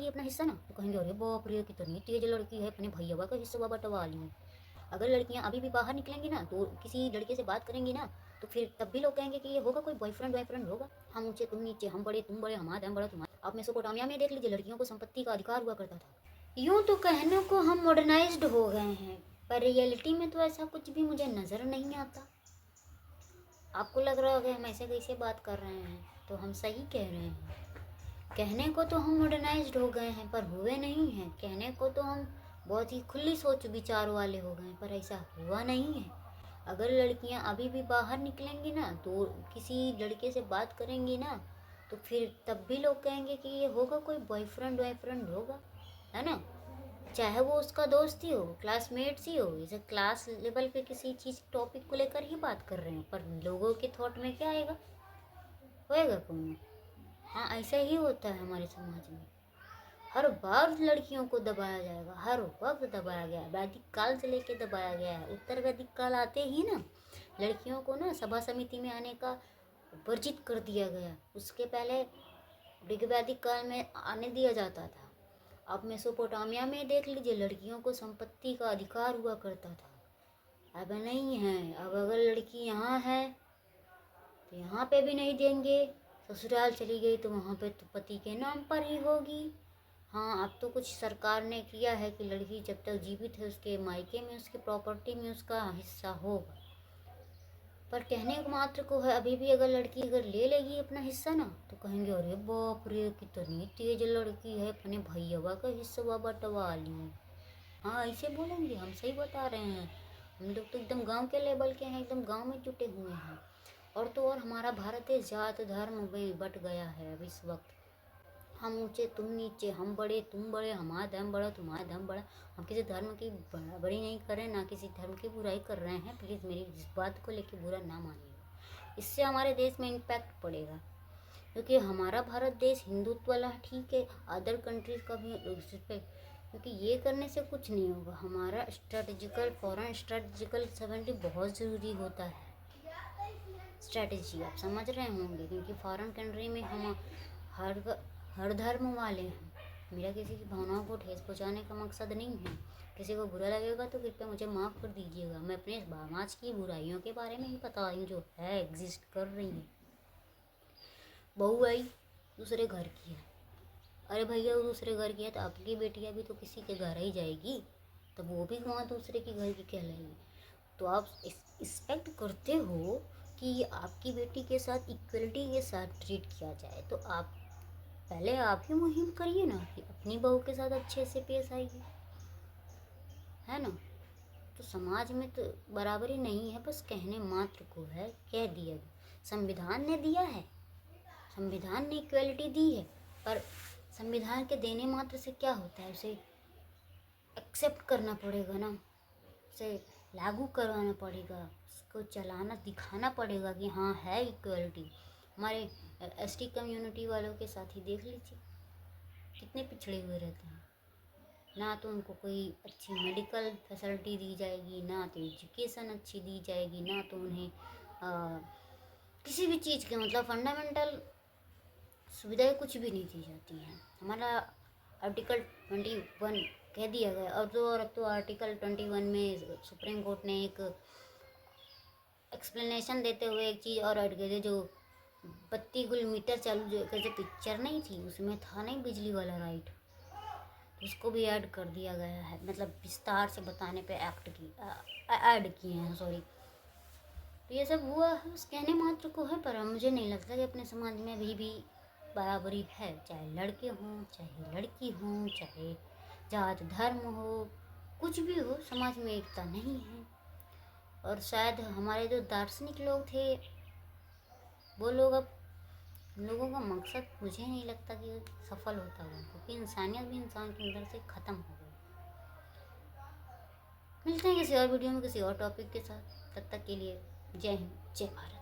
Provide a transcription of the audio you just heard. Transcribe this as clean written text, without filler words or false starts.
लेगी अपना हिस्सा ना, तो कहेंगे अरे बाप रे कितनी तेज लड़की है, अपने भैया का हिस्सा बंटवा ली। अगर लड़कियां अभी भी बाहर निकलेंगी ना, तो किसी लड़के से बात करेंगी ना, तो फिर तब भी लोग कहेंगे कि ये होगा कोई बॉयफ्रेंड होगा। हम ऊंचे तुम नीचे, हम बड़े तुम बड़े, हमारा हम बड़ा तुम्हारा। आप मेसोपोटामिया में देख लीजिए, लड़कियों को संपत्ति का अधिकार हुआ करता था। यूँ तो कहने को हम मॉडर्नाइज्ड हो गए हैं, पर रियलिटी में तो ऐसा कुछ भी मुझे नज़र नहीं आता। आपको लग रहा होगा हम ऐसे कैसे बात कर रहे हैं, तो हम सही कह रहे हैं। कहने को तो हम मॉडर्नाइज्ड हो गए हैं, पर हुए नहीं हैं। कहने को तो हम बहुत ही खुली सोच विचार वाले हो गए, पर ऐसा हुआ नहीं है। अगर लड़कियां अभी भी बाहर निकलेंगी ना, तो किसी लड़के से बात करेंगी ना, तो फिर तब भी लोग कहेंगे कि ये होगा कोई बॉयफ्रेंड होगा, है ना। चाहे वो उसका दोस्त ही हो, क्लासमेट्स ही हो, जैसे क्लास लेवल पे किसी चीज़ टॉपिक को लेकर ही बात कर रहे हैं, पर लोगों के थॉट में क्या आएगा, होएगा कौन। हाँ, ऐसा ही होता है हमारे समाज में। हर बार लड़कियों को दबाया जाएगा, हर वक्त दबाया गया है, वैदिक काल से लेके दबाया गया है। उत्तर वैदिक काल आते ही ना लड़कियों को ना सभा समिति में आने का वर्जित कर दिया गया। उसके पहले ऋग्वैदिक काल में आने दिया जाता था। अब मेसोपोटामिया में देख लीजिए, लड़कियों को संपत्ति का अधिकार हुआ करता था। अब नहीं है। अब अगर लड़की यहाँ है तो यहाँ पे भी नहीं देंगे, ससुराल चली गई तो वहाँ पे तो पति के नाम पर ही होगी। हाँ, अब तो कुछ सरकार ने किया है कि लड़की जब तक जीवित है उसके मायके में, उसके प्रॉपर्टी में उसका हिस्सा होगा, पर कहने को मात्र को है। अभी भी अगर लड़की अगर ले लेगी अपना हिस्सा ना, तो कहेंगे अरे बाप रे कितनी तेज लड़की है, अपने भैया का हिस्सा बंटवा ली। हाँ, ऐसे बोलेंगे, हम सही बता रहे हैं। हम लोग तो एकदम गांव के लेवल के हैं, एकदम गांव में जुटे हुए हैं। और तो और हमारा भारत देश जात धर्म में बट गया है अब इस वक्त। हम ऊंचे तुम नीचे, हम बड़े तुम बड़े, हमारा धर्म बड़ा तुम्हारा धर्म बड़ा। हम किसी धर्म की बड़ी नहीं कर रहे, ना किसी धर्म की बुराई कर रहे हैं। प्लीज़ मेरी इस बात को लेके बुरा ना मानिएगा, इससे हमारे देश में इम्पैक्ट पड़ेगा। क्योंकि हमारा भारत देश हिंदुत्व वाला ठीक है, अदर कंट्रीज का भी रिस्पेक्ट, क्योंकि ये करने से कुछ नहीं होगा। हमारा स्ट्रेटेजिकल फॉरेन स्ट्रेटेजिकल सवेंटी बहुत ज़रूरी होता है। स्ट्रेटेजी आप समझ रहे होंगे, क्योंकि फॉरेन कंट्री में हम हर धर्म वाले हैं। मेरा किसी की भावनाओं को ठेस पहुंचाने का मकसद नहीं है। किसी को बुरा लगेगा तो कृपया मुझे माफ़ कर दीजिएगा। मैं अपने समाज की बुराइयों के बारे में ही बता रही हूँ जो है, एग्जिस्ट कर रही है। बहू आई दूसरे घर की है, अरे भैया वो दूसरे घर की है तो आपकी बेटियाँ भी तो किसी के घर ही जाएगी, तब वो भी वहाँ दूसरे के घर की कहलाएगी। तो आप एक्सपेक्ट करते हो कि आपकी बेटी के साथ इक्वलिटी के साथ ट्रीट किया जाए, तो आप पहले आप ही मुहिम करिए ना कि अपनी बहू के साथ अच्छे से पेश आइए, है ना। तो समाज में तो बराबरी नहीं है, बस कहने मात्र को है, कह दिया। संविधान ने दिया है, संविधान ने इक्वलिटी दी है, पर संविधान के देने मात्र से क्या होता है, उसे एक्सेप्ट करना पड़ेगा ना, उसे लागू करवाना पड़ेगा, उसको चलाना दिखाना पड़ेगा कि हाँ है इक्वलिटी। हमारे एसटी कम्युनिटी वालों के साथ ही देख लीजिए, कितने पिछड़े हुए रहते हैं। ना तो उनको कोई अच्छी मेडिकल फैसिलिटी दी जाएगी, ना तो एजुकेशन अच्छी दी जाएगी, ना तो उन्हें किसी भी चीज़ के मतलब फंडामेंटल सुविधाएं कुछ भी नहीं दी जाती हैं। हमारा आर्टिकल 21 कह दिया गया, और तो आर्टिकल 21 में सुप्रीम कोर्ट ने एक एक्सप्लेनेशन देते हुए एक चीज़ और ऐड कर दी, जो बत्ती गुल मीटर चालू जो पिक्चर नहीं थी उसमें था नहीं बिजली वाला राइट, उसको भी ऐड कर दिया गया है। मतलब विस्तार से बताने पे ऐड किए हैं, सॉरी। तो ये सब हुआ है, बस कहने मात्र को है, पर मुझे नहीं लगता कि अपने समाज में अभी भी बराबरी है। चाहे लड़के हों चाहे लड़की हों, चाहे जात धर्म हो, कुछ भी हो, समाज में एकता नहीं है। और शायद हमारे जो दार्शनिक लोग थे वो लोग, अब लोगों का मकसद मुझे नहीं लगता कि सफल होता होगा, क्योंकि इंसानियत भी इंसान के अंदर से ख़त्म हो गई। मिलते हैं किसी और वीडियो में किसी और टॉपिक के साथ, तब तक के लिए जय हिंद जय भारत।